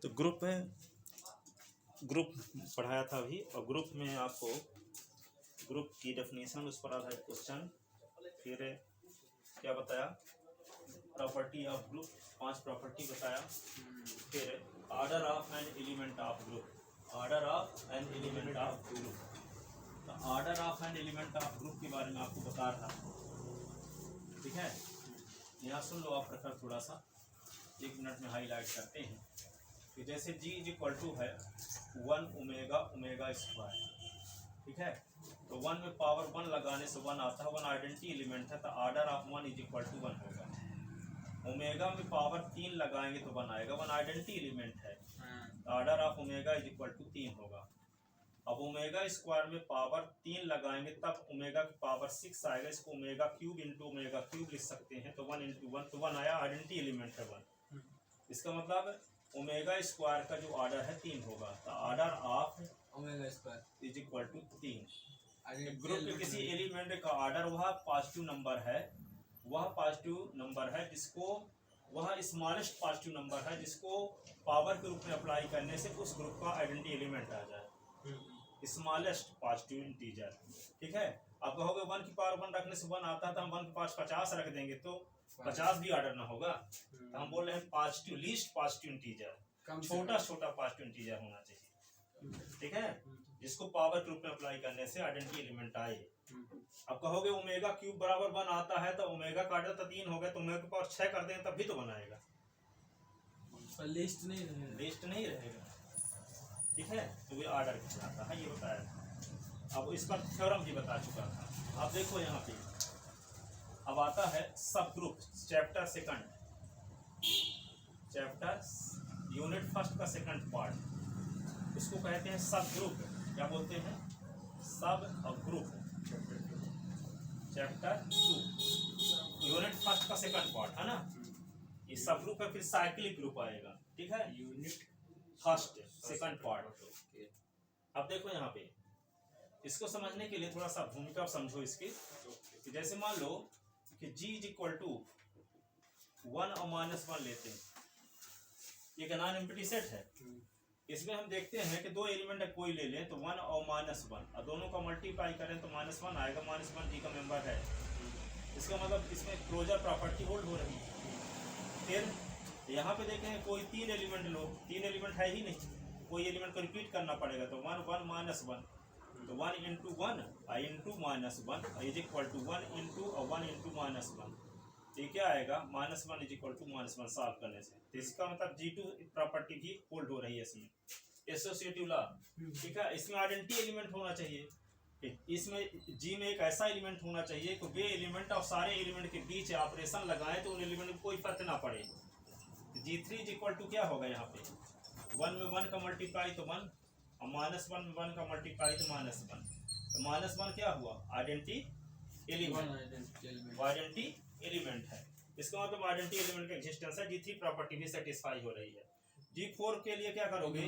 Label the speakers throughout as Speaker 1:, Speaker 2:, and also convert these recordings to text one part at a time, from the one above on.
Speaker 1: तो ग्रुप पढ़ाया था अभी, और ग्रुप में आपको ग्रुप की डेफिनेशन, उस पर आधारित क्वेश्चन, फिर क्या बताया, प्रॉपर्टी ऑफ ग्रुप, 5 प्रॉपर्टी बताया, फिर order of an element of group, order of an element of group. तो order of an element of group के बारे में आपको बता रहा, ठीक है। यहाँ सुन लो आप प्रकार, थोड़ा सा 1 मिनट में हाईलाइट करते हैं कि जैसे G इज इक्वल टू है 1 ओमेगा ओमेगा स्क्वायर, ठीक है। तो 1 में पावर 1 लगाने से 1 आता है, 1 आइडेंटिटी एलिमेंट है, तो order of 1 is equal to 1 होगा। ओमेगा में पावर 3 लगाएंगे तो 1 आएगा, 1 आइडेंटिटी एलिमेंट है, तो order of omega is equal to 3 होगा। अब ओमेगा स्क्वायर में पावर 3 लगाएंगे तब ओमेगा की पावर 6 आएगा, इसको omega cube into omega cube लिख सकते हैं, तो 1 इंटू 1, तो 1 आया, आइडेंटिटी एलिमेंट है 1। इसका मतलब ओमेगा स्क्वायर का जो ऑर्डर है 3 होगा, तो order of
Speaker 2: omega square
Speaker 1: is equal to 3। Group के किसी एलिमेंट का ऑर्डर वह पॉजिटिव नंबर है, वह पॉजिटिव नंबर है जिसको, वह स्मॉलेस्ट पॉजिटिव नंबर है जिसको पावर के रूप में अप्लाई करने से उस ग्रुप का आइडेंटिटी एलिमेंट आ जाए, स्मॉलेस्ट पॉजिटिव इंटीजर, ठीक है। आप कहोगे 1 की पावर 1 रखने से 1 आता है, तो हम 1 के पास 50 रख देंगे तो 50 भी ऑर्डर ना होगा। तो हम बोल रहे हैं पॉजिटिव, लीस्ट पॉजिटिव इंटीजर, छोटा पॉजिटिव इंटीजर होना चाहिए, ठीक है, जिसको पावर के रूप में अप्लाई करने से आइडेंटिटी एलिमेंट आए। अब कहोगे ओमेगा क्यूब बराबर 1 आता है, तो ओमेगा का ऑर्डर तो 3 हो गया, तो ओमेगा के पावर 6 कर देंगे तब भी तो बनाएगा,
Speaker 2: लिस्ट नहीं
Speaker 1: रहेगा, ठीक है। तो ये ऑर्डर कहलाता है, ये बताया था। अब इस पर थ्योरम भी बता चुका था। अब देखो यहाँ पे अब आता है सब group, chapter second, chapter unit first का सेकंड पार्ट, इसको कहते हैं सब ग्रुप। क्या बोलते हैं? सब ग्रुप, चैप्टर 2 यूनिट फर्स्ट का सेकंड पार्ट है ना, ये सब ग्रुप है। फिर साइक्लिक ग्रुप आएगा, ठीक है, यूनिट फर्स्ट सेकंड पार्ट। अब देखो यहाँ पे इसको समझने के लिए थोड़ा सा भूमिका समझो इसकी, कि जैसे मान लो कि G इज इक्वल टू 1 और -1 लेते हैं, एक नॉन एम्प्टी सेट है। इसमें हम देखते हैं कि 2 एलिमेंट है, कोई ले लें तो 1 और -1, और दोनों का मल्टीप्लाई करें तो -1 आएगा, -1 G का मेंबर है। इसका मतलब इसमें क्लोजर प्रॉपर्टी होल्ड हो रही है। फिर यहाँ पे देखें कोई 3 एलिमेंट लो, 3 एलिमेंट है ही नहीं, कोई एलिमेंट को रिपीट करना पड़ेगा, तो 1 1 -1, तो 1 into 1 into -1 is equal to 1 into 1 into -1, ये क्या आएगा, -1 इज इक्वल टू -1 सॉल्व करने से। तो इसका मतलब G2 प्रॉपर्टी भी होल्ड हो रही है इसमें, एसोसिएटिव लॉ, ठीक है। इसमें आइडेंटिटी एलिमेंट होना चाहिए, इसमें G में एक ऐसा एलिमेंट होना चाहिए कि वे एलिमेंट और सारे एलिमेंट के बीच ऑपरेशन लगाएं तो उन एलिमेंट को कोई फर्क ना पड़े। G3 इज इक्वल टू क्या होगा, यहाँ पे 1 में 1 का मल्टीप्लाई तो 1, और -1 में 1 का मल्टीप्लाई तो -1, तो -1 क्या हुआ, आइडेंटिटी एलिमेंट है। इसका मतलब आइडेंटिटी एलिमेंट का एग्जिस्टेंस है, G3 प्रॉपर्टी भी सेटिस्फाई हो रही है। G4 के लिए क्या करोगे,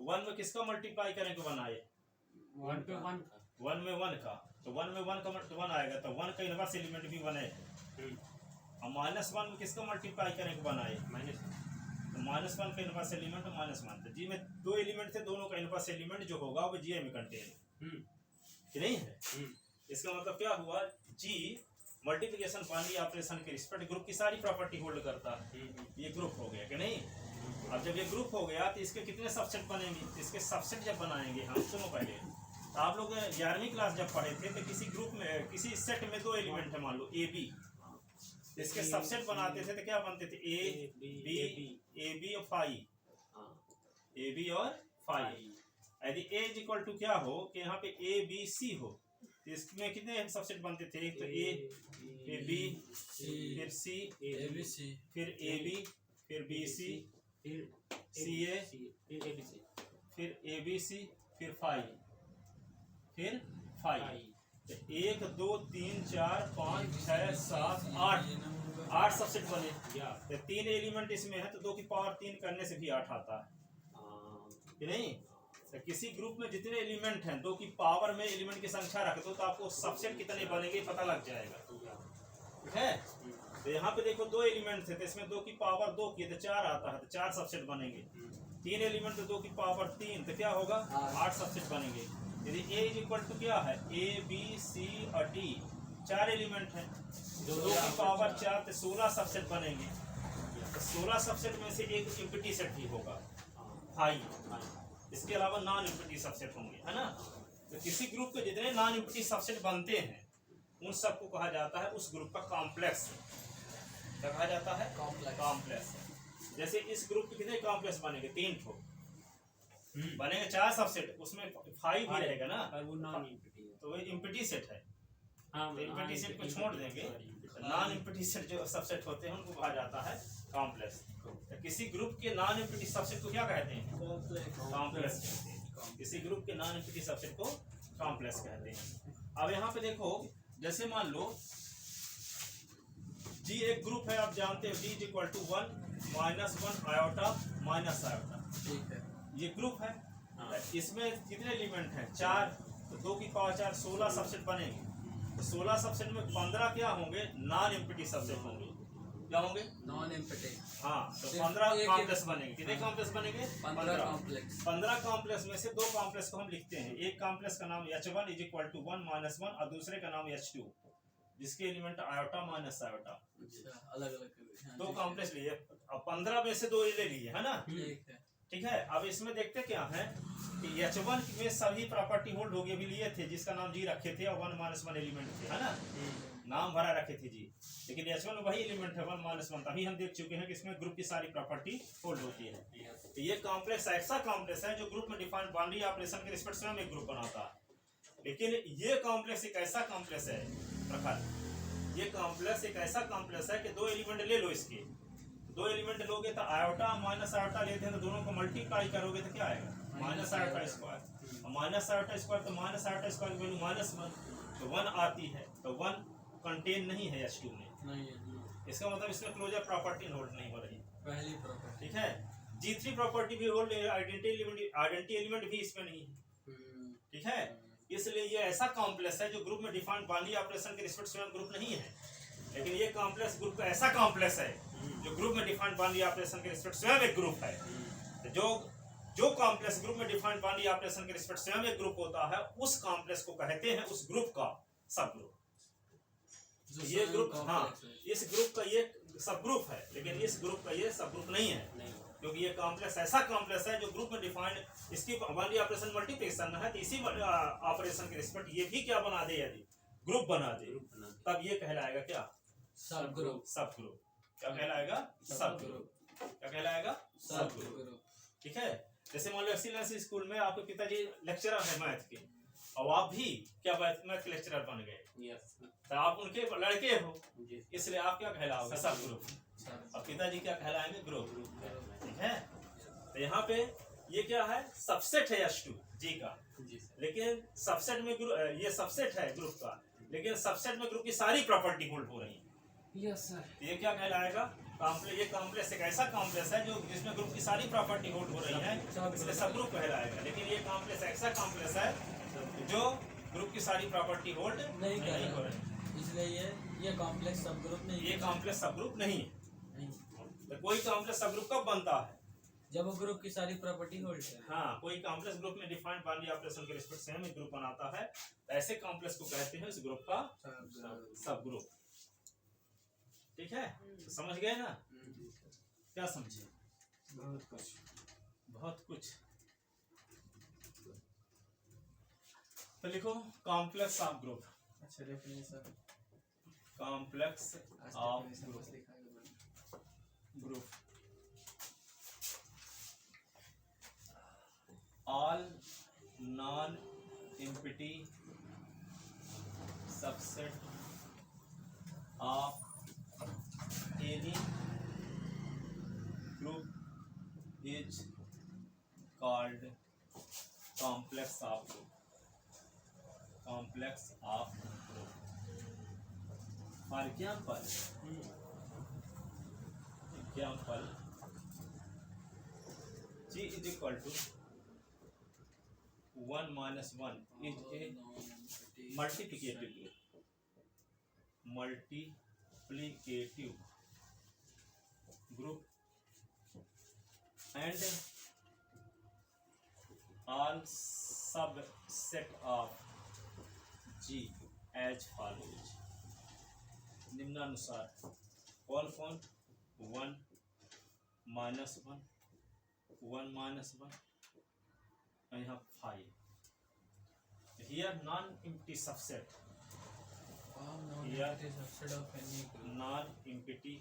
Speaker 1: 1 में किसका मल्टीप्लाई करेंगे, 1 आए,
Speaker 2: 1 पे 1
Speaker 1: 1 में 1 का, तो 1 में 1 का 1 आएगा, तो 1 का इनवर्स एलिमेंट भी 1 है। और -1 में किसका मल्टीप्लाई करेंगे, 1 आए, तो -1 का इनवर्स एलिमेंट -1, तो G में 2 एलिमेंट थे, दोनों का इनवर्स एलिमेंट जो होगा वो G में कंटेन कि नहीं है। इसका मतलब क्या हुआ, G मल्टीप्लिकेशन बाइनरी ऑपरेशन के रिस्पेक्ट ग्रुप की सारी प्रॉपर्टी होल्ड करता है, ये ग्रुप हो गया कि नहीं। अब जब ये ग्रुप हो गया तो इसके कितने सबसेट बनेंगे, इसके सबसेट जब बनाएंगे हम, सुनो पहले, तो आप लोग 11वीं क्लास जब पढ़े थे तो किसी ग्रुप में, किसी सेट में 2 एलिमेंट है, मान लो A B, इसके सबसेट बनाते थे तो क्या बनते थे, A B और फाई, A B और फाई। यदि A इज इक्वल टू क्या हो कि यहाँ पे A B C हो, तो इसमें कितने सबसेट बनते थे, एक तो A, फिर B, फिर C, फिर AB, फिर BC, फिर CA, फिर ABC, फिर फाई, फिर फाई। 1 2 3 4 5 6 7 8 सबसेट बने। तो 3 एलिमेंट इसमें है, तो 2 की पावर 3 करने से भी 8 आता है कि नहीं। तो किसी ग्रुप में जितने एलिमेंट हैं, 2 की पावर में एलिमेंट की संख्या रख दो तो आपको सबसेट कितने बनेंगे पता लग जाएगा, ठीक है। तो यहाँ पे देखो दो एलिमेंट थे तो इसमें 2 की पावर 2 की तो 4 आता है, तो 4 सबसेट बनेंगे। 3 एलिमेंट तो 2 की पावर 3 तो क्या होगा 8 सबसेट बनेंगे। यदि a इज इक्वल टू क्या है a b c और d 4 एलिमेंट है, 2 की पावर 4 तो 16 सबसेट बनेंगे। तो 16 सबसेट में से एक एम्प्टी सेट ही होगा हाई, इसके अलावा नॉन एम्प्टी सबसेट होंगे, है ना। तो किसी ग्रुप के जितने नॉन एम्प्टी सबसेट बनते हैं उन सबको कहा जाता है उस ग्रुप का कॉम्प्लेक्स। क्या कहा जाता है कॉम्प्लेक्स। जैसे इस ग्रुप के कितने कॉम्प्लेक्स बनेंगे 3 ठो बनेंगे, 4 सबसेट उसमें 5 भी रहेगा ना,
Speaker 2: पर वो नॉन एम्प्टी है।
Speaker 1: तो वो एम्प्टी सेट है।
Speaker 2: हाँ,
Speaker 1: तो एम्प्टी सेट को छोड़ देंगे, नॉन एम्प्टी सेट जो सबसेट होते हैं उनको कहा जाता है कॉम्प्लेक्स। तो किसी ग्रुप के नॉन एम्प्टी सबसेट को क्या कहते हैं कॉम्प्लेक्स कहते हैं। किसी ग्रुप के नॉन एम्प्टी सबसेट को कॉम्प्लेक्स कहते हैं। अब यहाँ पे देखो, जैसे मान लो जी एक ग्रुप है, आप जानते हो d is equal to 1 -1 iota minus iota,
Speaker 2: ठीक है।
Speaker 1: ये ग्रुप है। इसमें कितने एलिमेंट हैं 4, तो 2 की पावर 4 16 सबसेट बनेंगे। तो 16 सबसेट में 15 क्या होंगे नॉन एम्प्टी सबसेट होंगे। क्या होंगे
Speaker 2: नॉन एम्प्टी।
Speaker 1: हाँ, तो 15 कॉम्प्लेक्स बनेंगे। कितने कॉम्प्लेक्स बनेंगे
Speaker 2: 15 कॉम्प्लेक्स।
Speaker 1: 15 कॉम्प्लेक्स में से 2 कॉम्प्लेक्स को हम लिखते हैं। एक कॉम्प्लेक्स का नाम H1 इज इक्वल टू 1 -1 और दूसरे का नाम H2 जिसके एलिमेंट आयोटा माइनस आयोटा।
Speaker 2: अच्छा, अलग अलग
Speaker 1: 2 कॉम्प्लेक्स लिए, अब 15 में से 2 ले लिए, है ना।
Speaker 2: ठीक है।
Speaker 1: ठीक है, अब इसमें देखते क्या है कि H1 में सभी प्रॉपर्टी होल्ड हो गए, अभी लिए थे जिसका नाम जी रखे थे और 1 -1 एलिमेंट थे, है ना, नाम भरा रखे थे जी। लेकिन H1 वही एलिमेंट है 1 -1, तभी हम देख चुके हैं कि इसमें ग्रुप की सारी प्रॉपर्टी होल्ड होती है। तो ये कॉम्प्लेक्स ऐसा कॉम्प्लेक्स है जो ग्रुप में डिफाइंड बाउंड्री ऑपरेशन के रिस्पेक्ट में एक ग्रुप बनाता है। लेकिन ये कॉम्प्लेक्स एक ऐसा कॉम्प्लेक्स है प्रकार, ये कॉम्प्लेक्स एक ऐसा कॉम्प्लेक्स है कि 2 एलिमेंट ले लो, इसके 2 एलिमेंट लोगे तो आयोटा माइनस आयोटा लेते हैं तो दोनों को मल्टीप्लाई करोगे तो क्या आएगा minus iota square. Minus iota square तो माइनस आयोटा स्क्वायर की वैल्यू -1 तो 1 आती है, तो 1 कंटेन नहीं है H2 में,
Speaker 2: नहीं है।
Speaker 1: इसका मतलब इसमें क्लोजर प्रॉपर्टी होल्ड नहीं हो रही।
Speaker 2: पहली प्रॉपर्टी।
Speaker 1: ठीक है, G3 प्रॉपर्टी भी होल्ड, आइडेंटिटी एलिमेंट भी इसमें नहीं है। ठीक है, इसलिए ये ऐसा कॉम्प्लेक्स है जो ग्रुप में डिफाइंड बाउंड्री ऑपरेशन के रिस्पेक्ट में ग्रुप नहीं है। लेकिन ये कॉम्प्लेक्स ग्रुप का ऐसा कॉम्प्लेक्स है जो ग्रुप में डिफाइंड बाउंड्री ऑपरेशन के रिस्पेक्ट स्वयं एक ग्रुप है। तो जो कॉम्प्लेक्स ग्रुप में डिफाइंड बाउंड्री ऑपरेशन के रिस्पेक्ट स्वयं एक ग्रुप होता है उस कॉम्प्लेक्स को कहते हैं उस ग्रुप का सब ग्रुप। ये ग्रुप, हाँ, इस ग्रुप का ये सब ग्रुप है, लेकिन इस ग्रुप का ये सब ग्रुप नहीं है, क्योंकि ये कॉम्प्लेक्स ऐसा कॉम्प्लेक्स है जो ग्रुप में डिफाइंड, इसकी बाउंड्री ऑपरेशन मल्टीप्लिकेशन है, तो इसी ऑपरेशन के रिस्पेक्ट ये भी क्या बना दे, यदि ग्रुप बना दे तब ये कहलाएगा क्या
Speaker 2: सब ग्रुप।
Speaker 1: सब ग्रुप क्या कहलाएगा सब ग्रुप। क्या कहलाएगा सब ग्रुप। ठीक है, जैसे मान लो एक्सीलेंस स्कूल में आपके पिताजी लेक्चरर है मैथ के और आप भी क्या मैथ के लेक्चरर बन गए, तो आप उनके लड़के हो, इसलिए आप क्या कहलाओगे सब ग्रुप। और पिताजी क्या कहलाएंगे ग्रुप। ठीक है, तो यहाँ पे ये क्या है सबसेट है H2 जी का, लेकिन सबसेट में ये सबसेट है ग्रुप का, लेकिन सबसेट में ग्रुप की सारी प्रॉपर्टी होल्ड हो रही है।
Speaker 2: Yes sir.
Speaker 1: ये क्या कहलाएगा कॉम्प्लेक्स। ये कॉम्प्लेक्स एक ऐसा कॉम्प्लेक्स है जो जिसमें ग्रुप की सारी प्रॉपर्टी होल्ड हो रही है, इसलिए सब ग्रुप कहलाएगा। लेकिन ये कॉम्प्लेक्स ऐसा कॉम्प्लेक्स है जो ग्रुप की सारी प्रॉपर्टी होल्ड नहीं हो रही,
Speaker 2: इसलिए ये कॉम्प्लेक्स सब ग्रुप नहीं,
Speaker 1: ये कॉम्प्लेक्स सब ग्रुप नहीं है। तो कोई कॉम्प्लेक्स सब ग्रुप कब बनता है
Speaker 2: जब वो ग्रुप की सारी प्रॉपर्टी होल्ड है।
Speaker 1: हाँ, कोई कॉम्प्लेक्स ग्रुप में डिफाइंड बाउंड्री ऑपरेशन के रिस्पेक्ट से हम एक ग्रुप बनाता है, तो ऐसे कॉम्प्लेक्स को कहते हैं इस ग्रुप का सब ग्रुप। ठीक है, तो समझ गए ना, क्या समझे बहुत कुछ। तो लिखो कॉम्प्लेक्स ऑफ ग्रुप।
Speaker 2: अच्छा, definition
Speaker 1: complex of group all non-empty subset of any group is called complex of group. Complex of group. For example, G is equal to 1 minus 1 is a multiplicative group. Multiplicative multiplicative group and all subset of G as follows. निम्नानुसार all found 1 minus 1 1 minus 1 and यहाँ 5. Here non-empty subset. Here
Speaker 2: subset of any group
Speaker 1: non-empty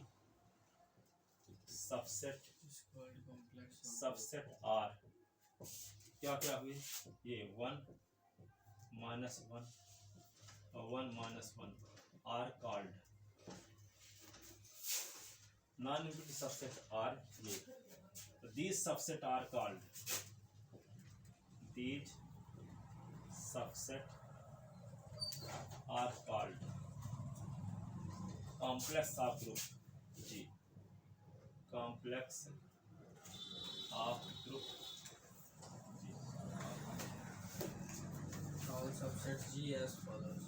Speaker 1: subset
Speaker 2: is called complex
Speaker 1: subset R क्या क्या हुए ये 1 minus 1 और 1 minus 1 are called non-empty subset R ये these subset are called these subset are called complex subgroup G complex of group G.
Speaker 2: all subset G as follows.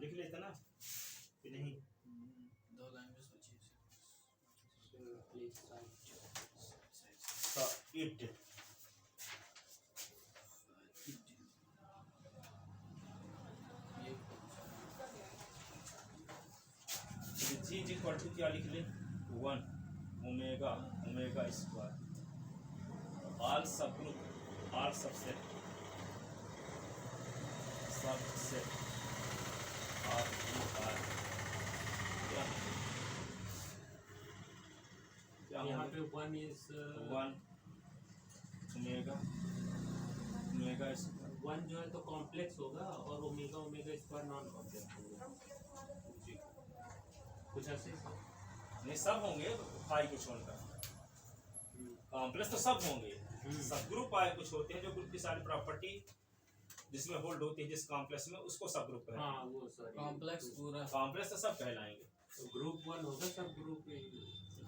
Speaker 1: लिख लेते ना कि नहीं
Speaker 2: दो लैंग्वेज बची
Speaker 1: so it G is equal to क्या लिख ले 1 omega omega square all subgroup all subset of R क्या
Speaker 3: यहाँ पे 1 is
Speaker 1: 1 ओमेगा ओमेगा स्क्वायर
Speaker 3: 1 जो है तो कॉम्प्लेक्स होगा और omega omega square non complex होगा कुछ ऐसे ही।
Speaker 1: नहीं सब होंगे फाई को छोड़कर कॉम्प्लेक्स तो सब होंगे सब ग्रुप आए कुछ होते हैं जो ग्रुप की सारी प्रॉपर्टी जिसमें होल्ड होती है जिस कॉम्प्लेक्स में उसको सब ग्रुप कहते हैं
Speaker 3: हाँ वो सॉरी
Speaker 2: कॉम्प्लेक्स पूरा
Speaker 1: कॉम्प्लेक्स तो सब कहलाएंगे
Speaker 3: ग्रुप 1 होगा सब ग्रुप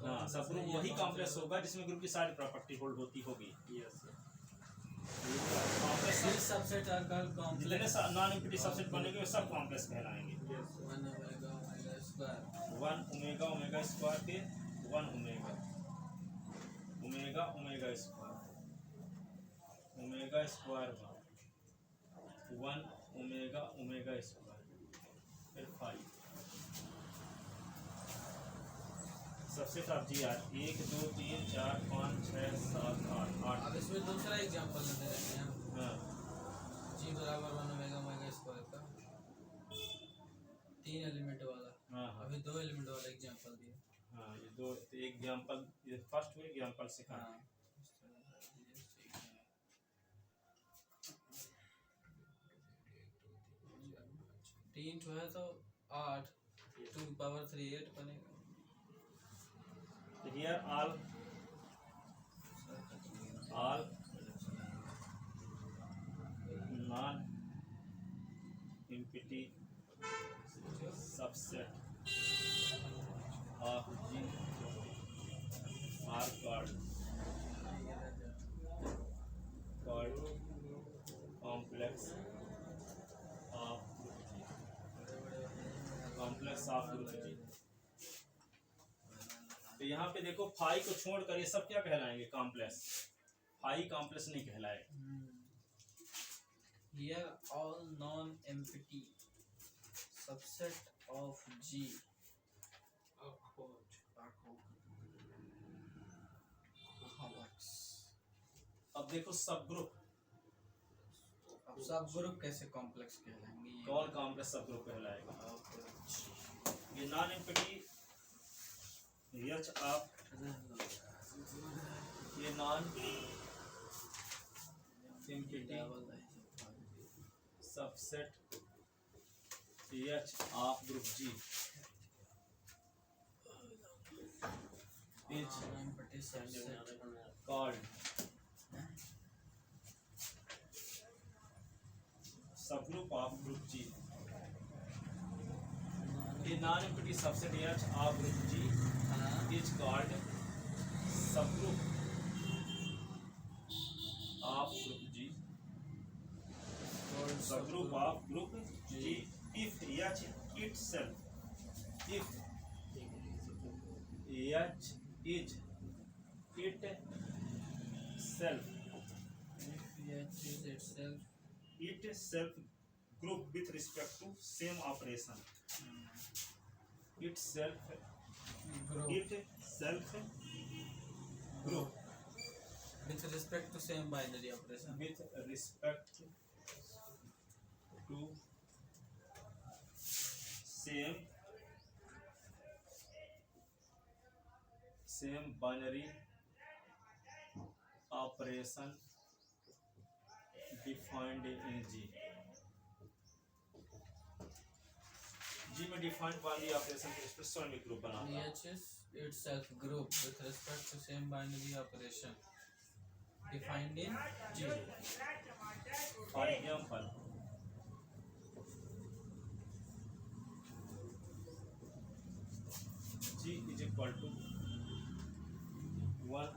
Speaker 1: हाँ सब ग्रुप वही कॉम्प्लेक्स होगा जिसमें ग्रुप की सारी प्रॉपर्टी होल्ड होती होगी
Speaker 3: yes sir
Speaker 1: complex
Speaker 2: These subset are called complex.
Speaker 1: जितने नॉन एम्प्टी सबसेट बनेंगे वो सब कॉम्प्लेक्स कहलाएंगे
Speaker 3: yes
Speaker 2: 1 omega omega square
Speaker 1: 1 omega omega square के 1 omega omega omega square omega square 1 omega omega square फिर 5 सबसेट ऑफ जी आर 1 2 3 4 5 6 7 8
Speaker 2: अब इसमें दूसरा एग्जांपल लेते हैं हम
Speaker 1: हाँ
Speaker 2: G बराबर 1 ओमेगा ओमेगा स्क्वायर का 3 एलिमेंट वाला
Speaker 1: हाँ हाँ
Speaker 2: अभी 2 एलिमेंट वाला एग्जांपल दिया
Speaker 1: हाँ ये दो एग्जांपल ये फर्स्ट हुए एग्जांपल सेकंड
Speaker 2: हाँ तीन जो है तो 8 2 पावर 3 8 बनेगा
Speaker 1: here all non empty subset of G are called complex of group G तो यहाँ पे देखो फाई को छोड़कर ये सब क्या कहलाएंगे कॉम्प्लेक्स फाई कॉम्प्लेक्स नहीं कहलाए
Speaker 2: Here all non-empty subset of G are called complex.
Speaker 1: अब देखो सब ग्रुप
Speaker 2: अब सब ग्रुप कैसे कॉम्प्लेक्स कहलाएंगे ये
Speaker 1: कौन कॉम्प्लेक्स सब ग्रुप कहलाएगा ये नॉन एम्प्टी एच आप ये non empty subset H of group G is
Speaker 2: non-empty subset
Speaker 1: called subgroup of group G. A non-empty subset H of group G is called subgroup of group G. Subgroup of group G if itself if H is itself
Speaker 2: If H is
Speaker 1: itself group with respect to same operation itself
Speaker 2: group
Speaker 1: group
Speaker 2: with respect to same binary operation.
Speaker 1: with respect to same binary operation defined in G में defined binary operation के expression में group बनाता है
Speaker 2: H is itself group with respect to same binary operation defined in G.
Speaker 1: For example G is equal to 1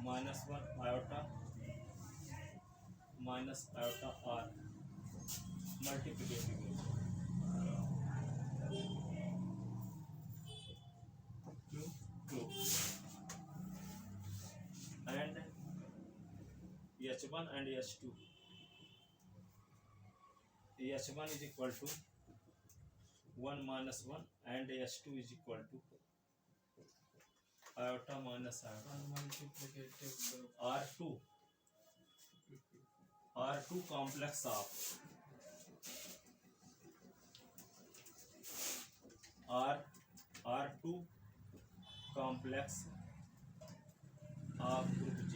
Speaker 1: minus 1 iota minus iota r multiplicative group and H1 and H2 H1 is equal to 1 minus 1 and H2 is equal to iota minus iota
Speaker 2: Multiplicative group.
Speaker 1: R2 complex of R2 complex of group G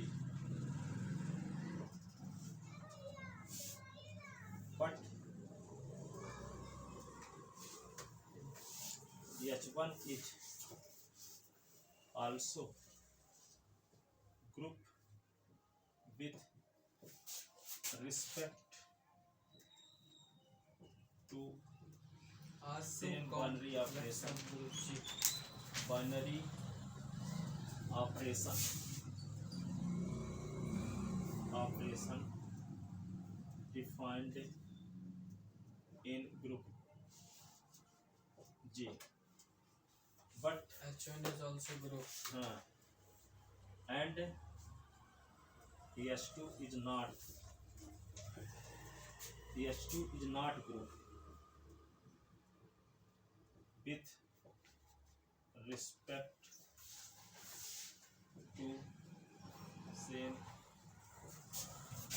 Speaker 1: but H1 is also group with respect to
Speaker 2: R2
Speaker 1: same binary
Speaker 2: complex
Speaker 1: operation
Speaker 2: of group G.
Speaker 1: binary operation defined in group G but
Speaker 2: H1 is also group.
Speaker 1: and H2 is not group with respect to same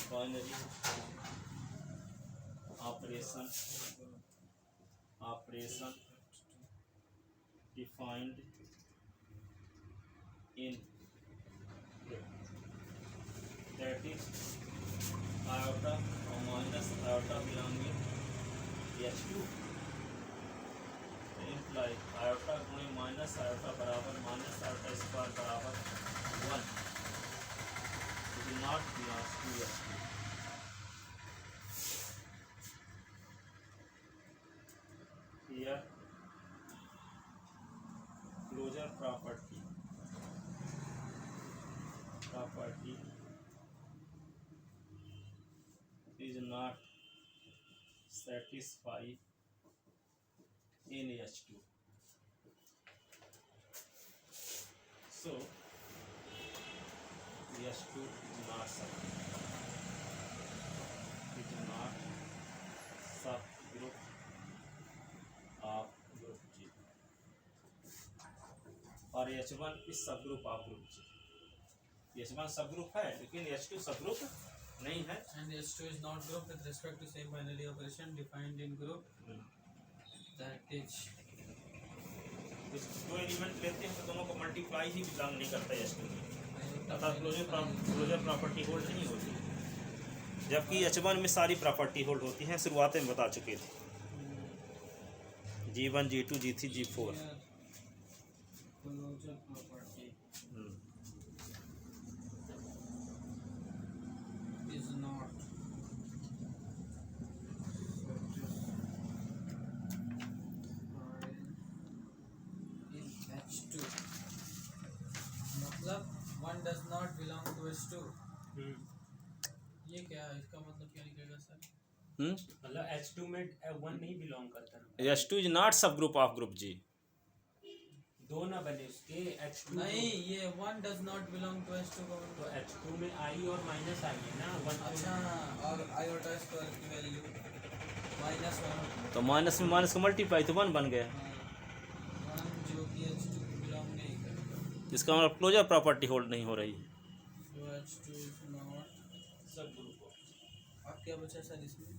Speaker 1: binary operation defined in group that is iota or minus iota belonging H2 imply iota गुणे minus iota बराबर minus iota square बराबर 1 it will not belongs to H2 here closure property is not satisfied in H2 so H2 is not subgroup of group G और H1 is subgroup of group G H1 subgroup है लेकिन H2 subgroup नहीं है
Speaker 2: And H2 is not group with respect to same binary operation defined in group that is.
Speaker 1: इस दो element लेते हैं तो दोनों को मल्टीप्लाई ही बिलोंग नहीं करता H2 में तथा क्लोजर प्रॉपर्टी होल्ड नहीं होती जबकि H1 में सारी प्रॉपर्टी होल्ड होती हैं शुरुआत में बता चुके थे G1 G2 G3 G4
Speaker 2: Closure property is not in H2 मतलब one does not belong to H2 ये क्या है इसका मतलब क्या निकलेगा सर
Speaker 3: मतलब H2 में 1 नहीं बिलोंग करता ना,
Speaker 1: H2 इज नॉट सब ग्रुप ऑफ ग्रुप जी।
Speaker 3: दो ना बने उसके H2
Speaker 2: नहीं, ये 1 does not belong to H2 का
Speaker 3: तो H2 में I और माइनस आई है ना 1।
Speaker 2: अच्छा, और आयोटा स्क्वायर की वैल्यू -1,
Speaker 1: तो माइनस में माइनस का मल्टीप्लाई तो 1 बन गया।
Speaker 2: 1 जो कि H2 को बिलोंग नहीं करता,
Speaker 1: इसका मतलब क्लोजर प्रॉपर्टी होल्ड नहीं हो रही है।
Speaker 2: so H2 इज नॉट
Speaker 3: सब ग्रुप।
Speaker 2: अब क्या बचा सर इसमें?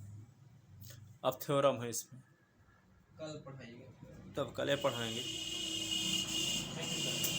Speaker 1: अब थ्योरम है इसमें,
Speaker 2: कल पढ़ाइएगा।
Speaker 1: तब कल पढ़ाएंगे।
Speaker 3: Thank you sir.